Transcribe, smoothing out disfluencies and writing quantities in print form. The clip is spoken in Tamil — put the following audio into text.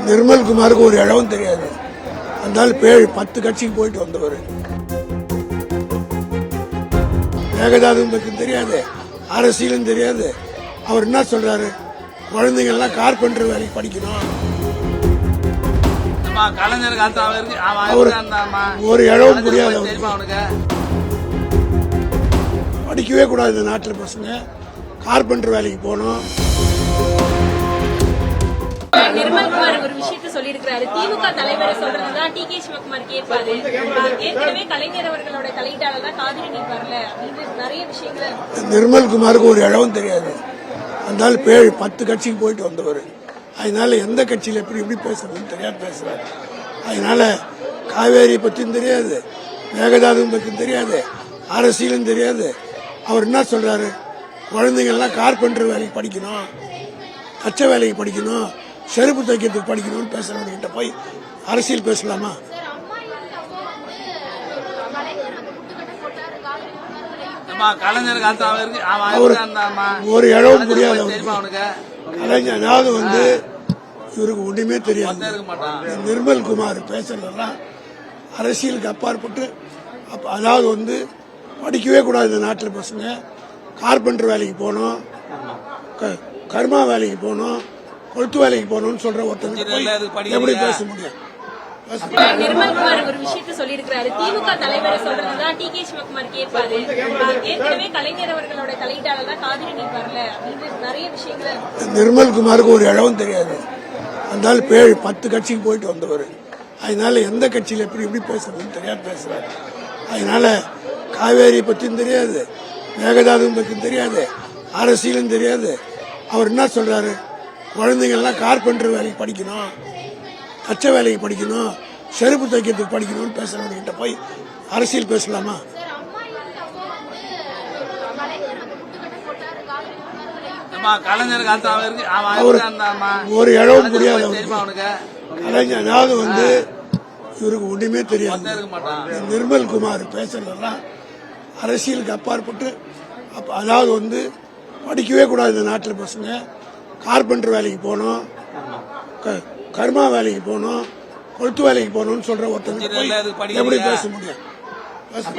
நிர்மல்குமாருக்கு ஒரு இடமும் தெரியாது. அதனால 10 கட்சிக்கு போயிட்டு வந்தவர். மேகதாதுவும் தெரியாது, அரசியலும் தெரியாது. அவர் என்ன சொல்றாரு, குழந்தைங்க எல்லாம் கார்பெண்டர் வேலைக்கு படிக்கணும். ஒரு இடமும் புரியாது. படிக்கவே கூடாது இந்த நாட்டில். பசங்க கார்பெண்டர் வேலைக்கு போகணும். நிர்மல்குமார் ஒரு விஷயத்தை சொல்லியிருக்கிறாரு. திமுக தலைவரை சொல்றதுதான் டி கே சிவகுமார் கேட்பாரு. ஏற்கனவே கலைஞர் அவர்களோட தலையீட்டால தான் காவிரி நீர் வரல அப்படின்னு நிறைய விஷயங்கள். நிர்மல்குமாருக்கு ஒரு இடமும் தெரியாது. அதனால 10 கட்சிக்கு போயிட்டு வந்தவர். அதனால எந்த கட்சியில் எப்படி பேசுறதுன்னு தெரியாது பேசுறாரு. அதனால காவேரி பற்றியும் தெரியாது, மேகதாதுவும் பற்றியும் தெரியாது, அரசியலும் தெரியாது. அவர் என்ன சொல்றாரு, குழந்தைங்க எல்லாம் கார்பெண்டர் வேலைக்கு படிக்கணும், தச்ச வேலைக்கு படிக்கணும், செருப்பு தைக்கிறதுக்கு படிக்கணும்னு பேசுறவங்க போய் அரசியல் பேசலாமா? ஒரு இடம் முடியாது. கலைஞர் அதாவது இவருக்கு ஒண்ணுமே தெரியாது. நிர்மல்குமார் பேசுறதெல்லாம் அரசியலுக்கு அப்பாற்பட்டு. அதாவது படிக்கவே கூடாது இந்த நாட்டில். பசங்க கார்பெண்டர் வேலைக்கு போகணும், கர்மா வேலைக்கு போகணும், கொளுத்து வேலைக்கு போகணும்னு சொல்ற ஒருத்தர் எப்படி பேச முடியும்? நிர்மல்குமார் ஒரு விஷயத்தை சொல்லியிருக்கிறாரு. திமுக தலைவரை சொல்றதுதான் டி கே சிவகுமார் கேட்பாரு. ஏற்கனவே கலைஞர் அவர்களோட தலையீட்டால தான் காவிரி நீர் வரல அப்படின்னு நிறைய விஷயங்கள். நிர்மல்குமாருக்கு ஒரு இடமும் தெரியாது. அதனால 10 கட்சிக்கு போயிட்டு வந்தவர். அதனால எந்த கட்சியில் எப்படி பேசுறதுன்னு தெரியாது பேசுறாரு. அதனால காவேரி பற்றியும் தெரியாது, மேகதாதுவும் பற்றியும் தெரியாது, அரசியலும் தெரியாது. அவர் என்ன சொல்றாரு, குழந்தைங்க எல்லாம் கார்பெண்டர் வேலைக்கு படிக்கணும், தச்ச வேலைக்கு படிக்கணும், செருப்பு தைக்கிறதுக்கு படிக்கணும்னு பேசுறவங்க போய் அரசியல் பேசலாமா? ஒரு இடம் முடியாது. கலைஞர் அதாவது இவருக்கு ஒண்ணுமே தெரியாது. நிர்மல்குமார் பேசுறதெல்லாம் அரசியலுக்கு அப்பாற்பட்டு. அதாவது படிக்கவே கூடாது இந்த நாட்டில். பசங்க கார்பெண்டர் வேலைக்கு போகணும், கர்மா வேலைக்கு போகணும், கொளுத்து வேலைக்கு போகணும்னு சொல்ற ஒருத்தர் எப்படி பேச முடியும்?